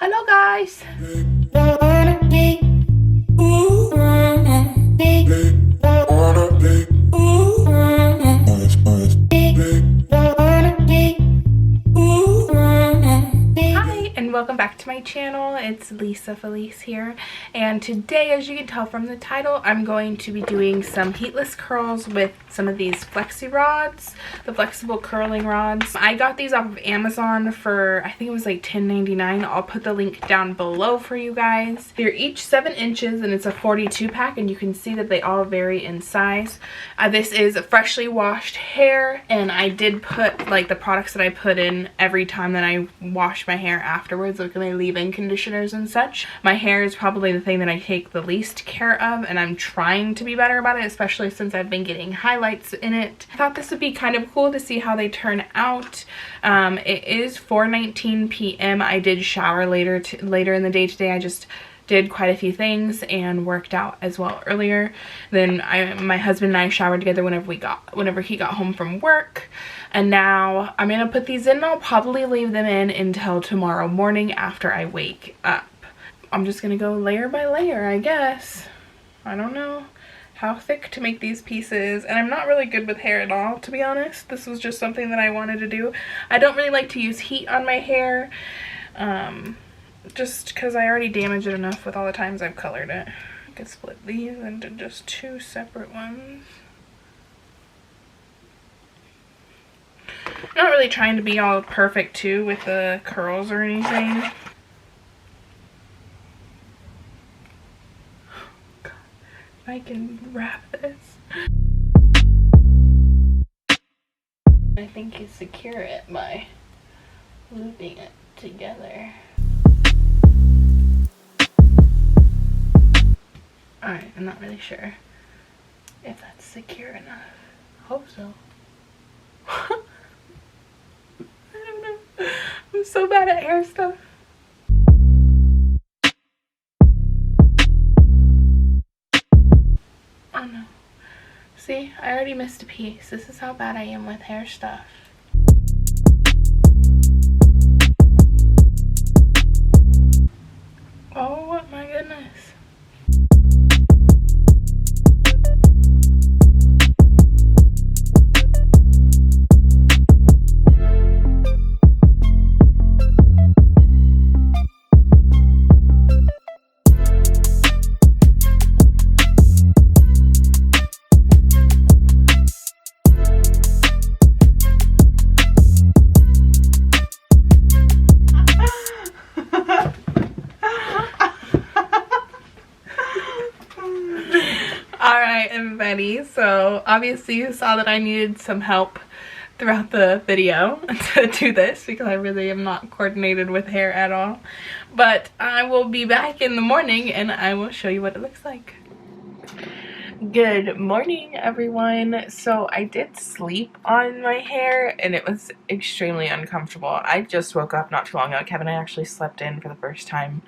Hello guys. Hi and welcome back to my channel. It's Lisa Felice here, and today, as you can tell from the title, I'm going to be doing some heatless curls with some of these Flexi Rods, the flexible curling rods. I got these off of Amazon for, I think it was like $10.99. I'll put the link down below for you guys. They're each 7 inches and it's a 42 pack, and you can see that they all vary in size. This is freshly washed hair, and I did put like the products that I put in every time that I wash my hair afterwards, like my leave-in conditioners and such. My hair is probably the thing that I take the least care of, and I'm trying to be better about it, especially since I've been getting highlights in it. I thought this would be kind of cool to see how they turn out. It is 4:19 p.m. I did shower later in the day today. I just did quite a few things and worked out as well earlier. Then my husband and I showered together whenever he got home from work. And now I'm gonna put these in, and I'll probably leave them in until tomorrow morning after I wake up. I'm just gonna go layer by layer, I guess. I don't know how thick to make these pieces, and I'm not really good with hair at all, to be honest. This was just something that I wanted to do. I don't really like to use heat on my hair, just because I already damage it enough with all the times I've colored it. I could split these into just 2 separate ones. I'm not really trying to be all perfect too with the curls or anything. God, if I can wrap this. I think you secure it by looping it together. Alright, I'm not really sure if that's secure enough. Hope so. I don't know. I'm so bad at hair stuff. Oh no. See, I already missed a piece. This is how bad I am with hair stuff. Oh my goodness. Alright everybody, so obviously you saw that I needed some help throughout the video to do this because I really am not coordinated with hair at all. But I will be back in the morning and I will show you what it looks like. Good morning everyone. So I did sleep on my hair and it was extremely uncomfortable. I just woke up not too long ago. Kevin and I actually slept in for the first time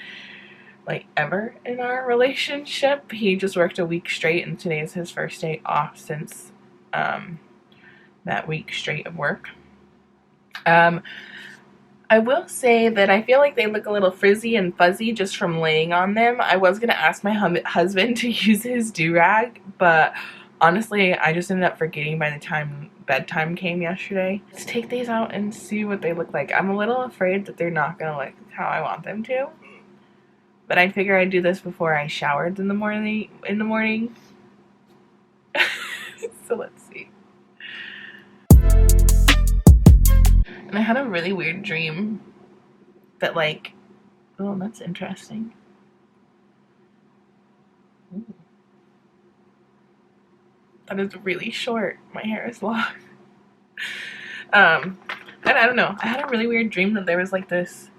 like ever in our relationship. He just worked a week straight and today is his first day off since that week straight of work. I will say that I feel like they look a little frizzy and fuzzy just from laying on them. I was gonna ask my husband to use his do-rag, but honestly I just ended up forgetting by the time bedtime came yesterday. Let's take these out and see what they look like. I'm a little afraid that they're not gonna look how I want them to. But I figure I'd do this before I showered in the morning. So let's see. And I had a really weird dream that like, oh, that's interesting. Ooh. That is really short. My hair is long. I don't know. I had a really weird dream that there was like this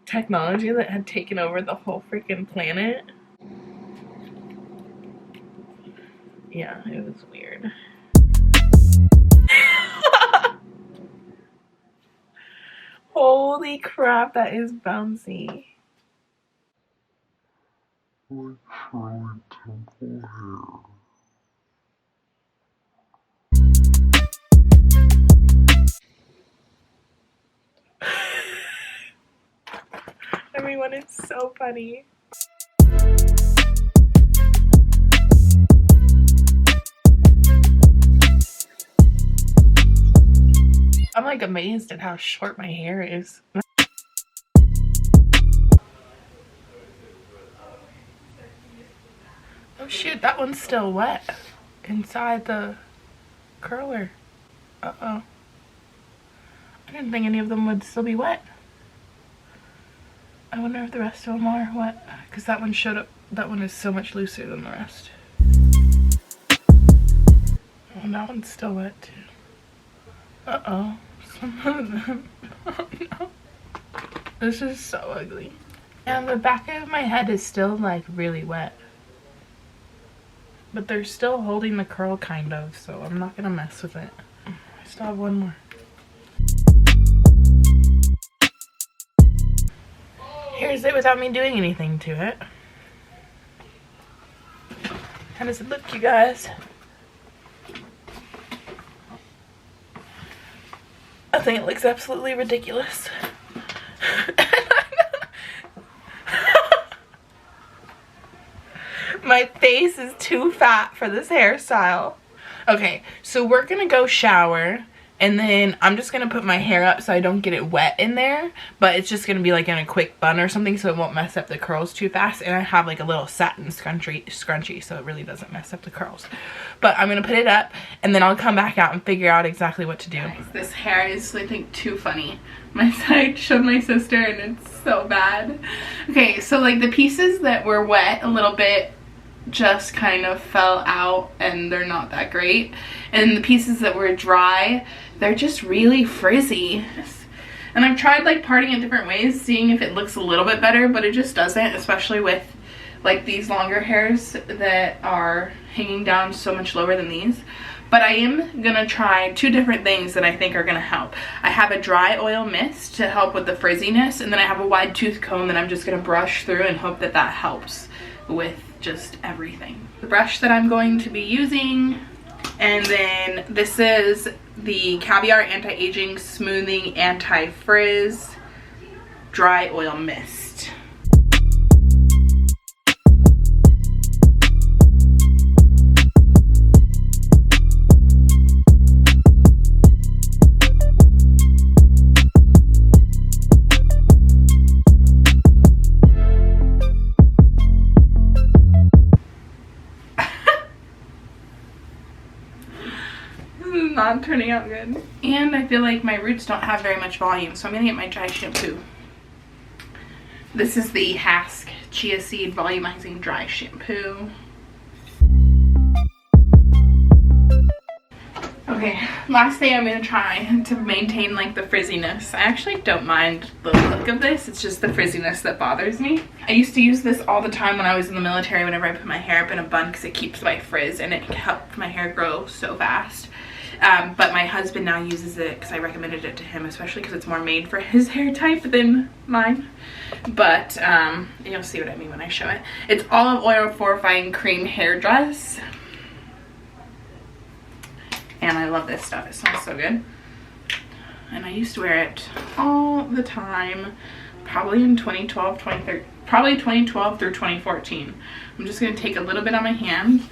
technology that had taken over the whole freaking planet. Yeah, it was weird. Holy crap, that is bouncy. Like Shirley Temple hair. everyone. It's so funny. I'm like amazed at how short my hair is. Oh shoot, that one's still wet inside the curler. Uh-oh. I didn't think any of them would still be wet. I wonder if the rest of them are wet, because that one showed up. That one is so much looser than the rest. Oh, that one's still wet too. Uh-oh. Some of them. Oh no. This is so ugly. And the back of my head is still like really wet. But they're still holding the curl kind of, so I'm not gonna mess with it. I still have one more. Here's it without me doing anything to it. How does it look, you guys? I think it looks absolutely ridiculous. My face is too fat for this hairstyle. Okay, so we're gonna go shower, and then I'm just gonna put my hair up so I don't get it wet in there, but it's just gonna be like in a quick bun or something so it won't mess up the curls too fast. And I have like a little satin scrunchie so it really doesn't mess up the curls. But I'm gonna put it up, and then I'll come back out and figure out exactly what to do. Guys, this hair is, I think, too funny. I showed my sister and it's so bad. Okay, so like the pieces that were wet a little bit just kind of fell out and they're not that great, and the pieces that were dry, they're just really frizzy. And I've tried like parting it different ways, seeing if it looks a little bit better, but it just doesn't, especially with like these longer hairs that are hanging down so much lower than these. But I am gonna try two different things that I think are gonna help. I have a dry oil mist to help with the frizziness, and then I have a wide tooth comb that I'm just gonna brush through and hope that that helps with just everything. The brush that I'm going to be using, and then this is the Caviar Anti-Aging Smoothing Anti-Frizz Dry Oil Mist. Not turning out good. And I feel like my roots don't have very much volume, so I'm gonna get my dry shampoo. This is the Hask Chia Seed Volumizing Dry Shampoo. Okay, last thing I'm gonna try to maintain like the frizziness. I actually don't mind the look of this, it's just the frizziness that bothers me. I used to use this all the time when I was in the military whenever I put my hair up in a bun, because it keeps my frizz and it helped my hair grow so fast. But my husband now uses it because I recommended it to him, especially because it's more made for his hair type than mine. But you'll see what I mean when I show it. It's olive oil fortifying cream hair dress. And I love this stuff. It smells so good. And I used to wear it all the time, probably in 2012, 2013, probably 2012 through 2014. I'm just going to take a little bit on my hand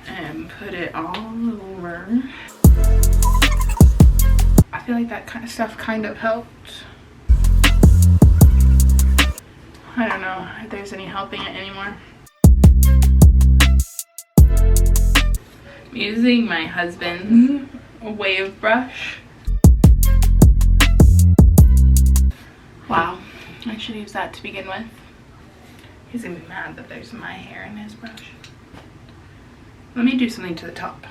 and put it all over. I feel like that kind of stuff kind of helped. I don't know if there's any helping it anymore. I'm using my husband's wave brush. Wow, I should use that to begin with. He's gonna be mad that there's my hair in his brush. Let me do something to the top.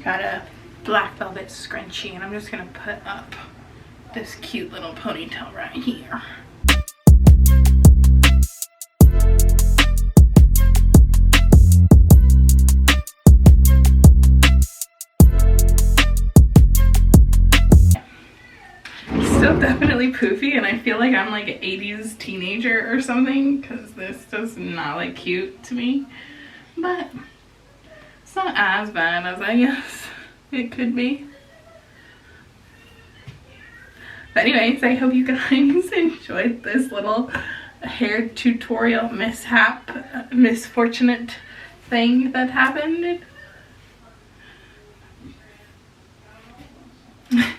Got a black velvet scrunchie, and I'm just gonna put up this cute little ponytail right here. Still definitely poofy, and I feel like I'm like an 80s teenager or something, because this does not look cute to me, but it's not as bad as I guess it could be. But anyways, I hope you guys enjoyed this little hair tutorial misfortunate thing that happened. I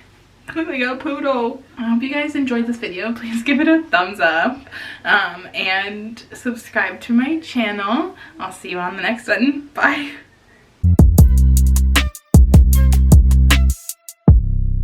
look like a poodle. I hope you guys enjoyed this video. Please give it a thumbs up and subscribe to my channel. I'll see you on the next one. Bye.